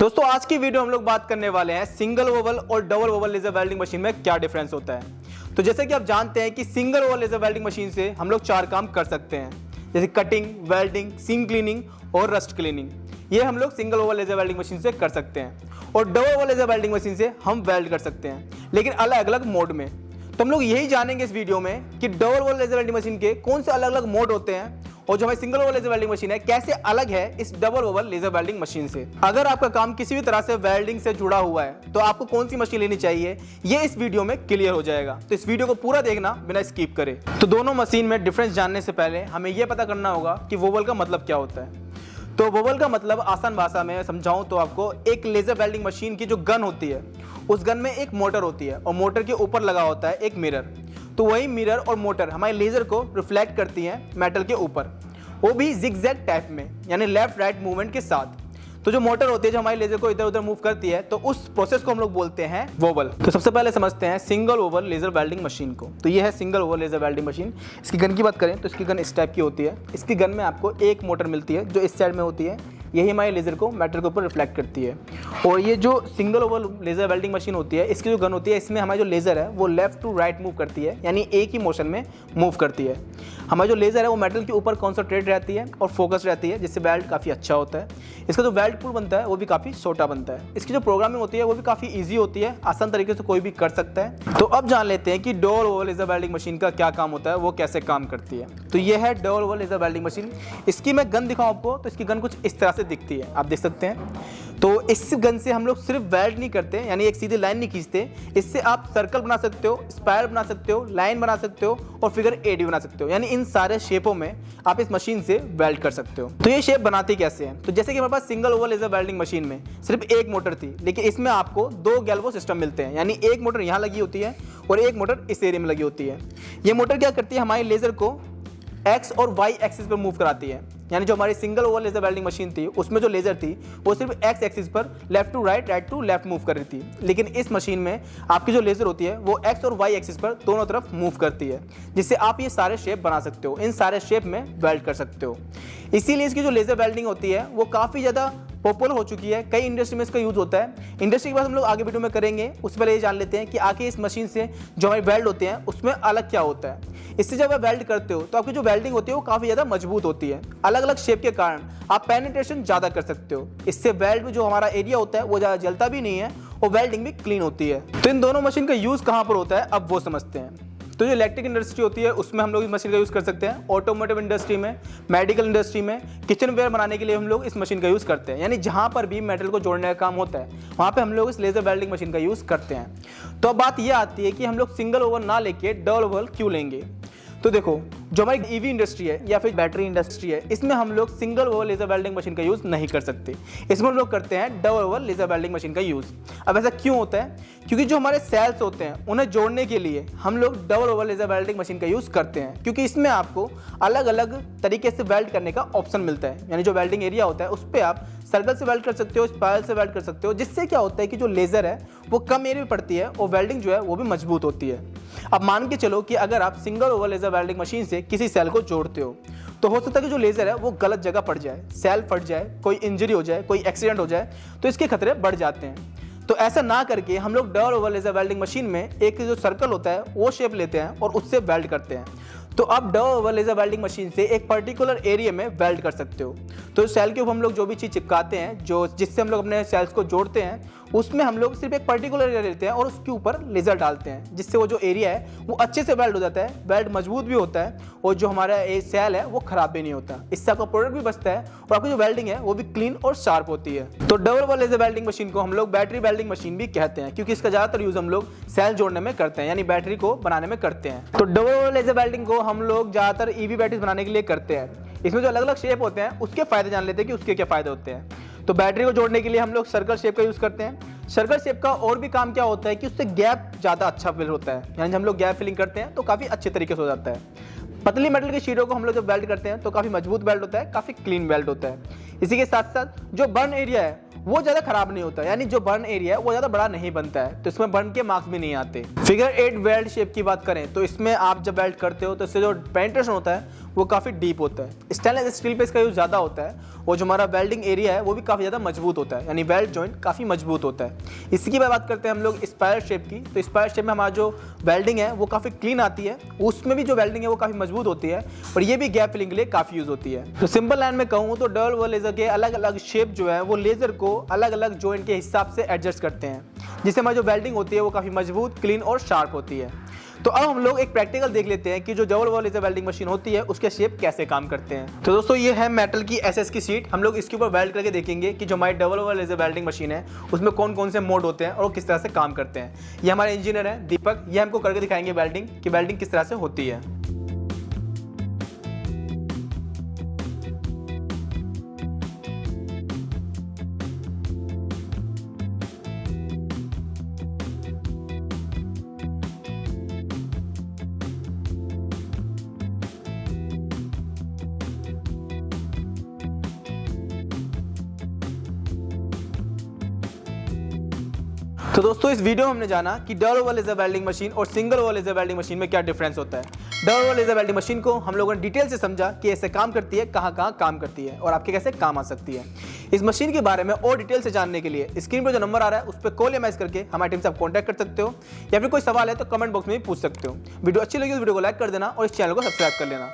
दोस्तों आज की वीडियो हम लोग बात करने वाले हैं सिंगल ओवल और double oval laser welding machine में क्या डिफरेंस होता है। तो जैसे कि आप जानते हैं कि single oval laser welding machine से हम लोग 4 काम कर सकते हैं, जैसे कटिंग, वेल्डिंग, सीम क्लीनिंग और रस्ट क्लीनिंग। ये हम लोग single oval laser welding machine से कर सकते हैं और double oval laser welding machine से हम वेल्ड कर सकते हैं, लेकिन अलग अलग मोड में। तो हम लोग यही जानेंगे इस वीडियो में कि double oval laser welding machine के कौन से अलग अलग मोड होते हैं और जो हमारी single oval laser welding machine है कैसे अलग है इस double oval laser welding machine से। अगर आपका काम किसी भी तरह से वेल्डिंग से जुड़ा हुआ है तो आपको कौन सी मशीन लेनी चाहिए ये इस वीडियो में क्लियर हो जाएगा। तो इस वीडियो को पूरा देखना बिना स्किप करे। तो दोनों मशीन में डिफरेंस जानने से पहले हमें यह पता करना होगा कि वोवल का मतलब क्या होता है। तो वोवल का मतलब आसान भाषा में समझाऊं तो आपको एक लेजर वेल्डिंग मशीन की जो गन होती है उस गन में एक मोटर होती है और मोटर के ऊपर लगा होता है एक मिरर। तो वही मिरर और मोटर हमारे लेजर को रिफ्लेक्ट करती हैं मेटल के ऊपर, वो भी जिगजैग टाइप में, यानी लेफ्ट राइट मूवमेंट के साथ। तो जो मोटर होती है जो हमारे लेजर को इधर उधर मूव करती है तो उस प्रोसेस को हम लोग बोलते हैं वोवल। तो सबसे पहले समझते हैं single oval laser welding machine को। तो ये है single oval laser welding machine. इसकी गन की बात करें तो इसकी गन इस टाइप की होती है। इसकी गन में आपको एक मोटर मिलती है जो इस साइड में होती है, यही हमारे लेजर को मेटल के ऊपर रिफ्लेक्ट करती है। और ये जो single oval laser welding machine होती है इसकी जो गन होती है इसमें हमारा जो लेजर है वो लेफ्ट टू राइट मूव करती है, यानी एक ही मोशन में मूव करती है। हमारा जो लेजर है वो मेटल के ऊपर कॉन्सेंट्रेट रहती है और फोकस रहती है, जिससे वेल्ड काफ़ी अच्छा होता है। इसका जो वेल्ड पूल बनता है वो भी काफ़ी छोटा बनता है। इसकी जो प्रोग्रामिंग होती है वो भी काफ़ी ईजी होती है, आसान तरीके से कोई भी कर सकता है। तो अब जान लेते हैं कि double oval laser welding machine का क्या काम होता है, वो कैसे काम करती है। तो ये है double oval laser welding machine. इसकी मैं गन दिखाऊं आपको तो इसकी गन कुछ इस तरह से दिखती है, आप देख सकते हैं। तो इस गन से हम लोग सिर्फ वेल्ड नहीं करते, यानी एक सीधी लाइन नहीं खींचते। इससे आप सर्कल बना सकते हो, स्पायर बना सकते हो, लाइन बना सकते हो और फिगर 8 बना सकते हो, यानी इन सारे शेपों में आप इस मशीन से वेल्ड कर सकते हो। तो ये शेप बनाती कैसे है, तो जैसे कि हमारे पास single oval laser welding machine में सिर्फ एक मोटर थी, लेकिन इसमें आपको 2 गैल्वो सिस्टम मिलते हैं, यानी एक मोटर यहाँ लगी होती है और एक मोटर इस एरिया में लगी होती है। ये मोटर क्या करती है, हमारे लेजर को एक्स और वाई एक्सिस पर मूव कराती है। यानी जो हमारी single oval laser welding machine थी उसमें जो लेजर थी वो सिर्फ एक्स एक्सिस पर left to right, right to left move कर रही थी, लेकिन इस मशीन में आपकी जो लेजर होती है वो एक्स और वाई एक्सिस पर दोनों तरफ मूव करती है, जिससे आप ये सारे शेप बना सकते हो, इन सारे शेप में वेल्ड कर सकते हो। इसीलिए इसकी जो लेजर वेल्डिंग होती है वो काफ़ी ज़्यादा पॉपुलर हो चुकी है, कई इंडस्ट्री में इसका यूज़ होता है। इंडस्ट्री की बात हम लोग आगे वीडियो में करेंगे, उससे पहले ये जान लेते हैं कि आखिर इस मशीन से जो हमारे वेल्ड होते हैं उसमें अलग क्या होता है। इससे जब आप वेल्ड करते हो तो आपकी जो वेल्डिंग होती है वो काफ़ी ज़्यादा मजबूत होती है। अलग अलग शेप के कारण आप पेनिट्रेशन ज़्यादा कर सकते हो। इससे वेल्ड में जो हमारा एरिया होता है वो ज़्यादा जलता भी नहीं है और वेल्डिंग भी क्लीन होती है। तो इन दोनों मशीन का यूज़ कहाँ पर होता है अब वो समझते हैं। तो जो इलेक्ट्रिक इंडस्ट्री होती है उसमें हम लोग इस मशीन का यूज़ कर सकते हैं, ऑटोमोटिव इंडस्ट्री में, मेडिकल इंडस्ट्री में, किचन वेयर बनाने के लिए हम लोग इस मशीन का यूज़ करते हैं। यानी जहाँ पर भी मेटल को जोड़ने का काम होता है वहाँ पे हम लोग इस लेजर वेल्डिंग मशीन का यूज़ करते हैं। तो अब बात ये आती है कि हम लोग सिंगल ओवल ना लेके डबल ओवल क्यों लेंगे। तो देखो, जो हमारी ईवी इंडस्ट्री है या फिर बैटरी इंडस्ट्री है इसमें हम लोग single oval laser welding machine का यूज़ नहीं कर सकते, इसमें हम लोग करते हैं double oval laser welding machine का यूज़। अब ऐसा क्यों होता है, क्योंकि जो हमारे सेल्स होते हैं उन्हें जोड़ने के लिए हम लोग double oval laser welding machine का यूज़ करते हैं, क्योंकि इसमें आपको अलग अलग तरीके से वेल्ड करने का ऑप्शन मिलता है। यानी जो वेल्डिंग एरिया होता है उस पर आप सर्कल से वेल्ड कर सकते हो, स्पाइरल से वेल्ड कर सकते हो, जिससे क्या होता है कि जो लेजर है वो कम एरिया में पड़ती है और वेल्डिंग जो है वो भी मजबूत होती है। अब मान के चलो कि अगर आप single oval laser welding machine से किसी सेल को जोड़ते हो तो हो सकता है कि जो लेजर है वो गलत जगह पड़ जाए, सेल फट जाए, कोई इंजरी हो जाए, कोई एक्सीडेंट हो जाए, तो इसके खतरे बढ़ जाते हैं। तो ऐसा ना करके हम लोग double oval laser welding machine में एक जो सर्कल होता है वो शेप लेते हैं और उससे वेल्ड करते हैं। तो आप double oval laser welding machine से एक पर्टिकुलर एरिया में वेल्ड कर सकते हो। तो सेल के ऊपर हम लोग जो भी चीज़ चिपकाते हैं, जो जिससे हम लोग अपने सेल्स को जोड़ते हैं, उसमें हम लोग सिर्फ एक पर्टिकुलर एरिया लेते हैं और उसके ऊपर लेजर डालते हैं, जिससे वो जो एरिया है वो अच्छे से वेल्ड हो जाता है, वेल्ड मजबूत भी होता है और जो हमारा सेल है वो खराब भी नहीं होता। इससे आपका प्रोडक्ट भी बचता है और आपकी जो वेल्डिंग है वो भी क्लीन और शार्प होती है। तो double oval laser welding machine को हम लोग बैटरी वेल्डिंग मशीन भी कहते हैं, क्योंकि इसका ज़्यादातर यूज़ हम लोग सेल जोड़ने में करते हैं, यानी बैटरी को बनाने में करते हैं। तो डबल ओवल लेजर वेल्डिंग को हम लोग ज़्यादातर ईवी बैटरीज बनाने के लिए करते हैं। इसमें जो अलग अलग शेप होते हैं उसके फायदे जान लेते हैं कि उसके क्या फायदे होते हैं। तो बैटरी को जोड़ने के लिए हम लोग सर्कल शेप का यूज़ करते हैं। सर्कल शेप का और भी काम क्या होता है कि उससे गैप ज़्यादा अच्छा फिल होता है, यानी हम लोग गैप फिलिंग करते हैं तो काफ़ी अच्छे तरीके से हो जाता है। पतली मेटल की शीटों को हम लोग जब वेल्ड करते हैं तो काफ़ी मजबूत वेल्ड होता है, काफ़ी क्लीन वेल्ड होता है। इसी के साथ साथ जो बर्न एरिया है वो ज़्यादा खराब नहीं होता, यानी जो बर्न एरिया है वो ज़्यादा बड़ा नहीं बनता है, तो इसमें बर्न के मार्क्स भी नहीं आते। फिगर 8 वेल्ड शेप की बात करें तो इसमें आप जब वेल्ड करते हो तो इससे जो पेनिट्रेशन होता है वो काफ़ी डीप होता है। स्टेनलेस स्टील पे इसका यूज़ ज़्यादा होता है और जो हमारा वेल्डिंग एरिया है वो भी काफ़ी ज़्यादा मजबूत होता है, यानी वेल्ड जॉइंट काफ़ी मजबूत होता है। इसी की बात करते हैं हम लोग स्पायर शेप की। तो स्पायर शेप में हमारा जो वेल्डिंग है वो काफ़ी क्लीन आती है, उसमें भी जो वेल्डिंग है वो काफ़ी मजबूत होती है और ये भी गैप फिलिंग के लिए काफ़ी यूज़ होती है। तो सिंपल लाइन में कहूँ तो डबल ओवल लेज़र के अलग अलग शेप जो है वो लेज़र को अलग अलग जॉइंट के हिसाब से एडजस्ट करते हैं, जिससे हमारी जो वेल्डिंग होती है वो काफ़ी मजबूत, क्लीन और शार्प होती है। तो अब हम लोग एक प्रैक्टिकल देख लेते हैं कि जो double oval laser welding machine होती है उसके शेप कैसे काम करते हैं। तो दोस्तों ये है मेटल की एसएस की सीट। हम लोग इसके ऊपर वेल्ड करके देखेंगे कि जो हमारी double oval laser welding machine है उसमें कौन कौन से मोड होते हैं और वो किस तरह से काम करते हैं। ये हमारे इंजीनियर है दीपक, ये हमको करके दिखाएंगे वेल्डिंग कि वेल्डिंग किस तरह से होती है। तो दोस्तों इस वीडियो में हमने जाना कि double oval laser welding machine और single oval laser welding machine में क्या डिफरेंस होता है। Double oval laser welding machine को हम लोगों ने डिटेल से समझा कि ऐसे काम करती है, कहाँ कहाँ काम करती है और आपके कैसे काम आ सकती है। इस मशीन के बारे में और डिटेल से जानने के लिए स्क्रीन पर जो नंबर आ रहा है उस पर कॉल या मैसेज करके हमारी टीम से आप कॉन्टैक्ट कर सकते हो, या फिर कोई सवाल है तो कमेंट बॉक्स में भी पूछ सकते हो। वीडियो अच्छी लगी तो वीडियो को लाइक कर देना और इस चैनल को सब्सक्राइब कर लेना।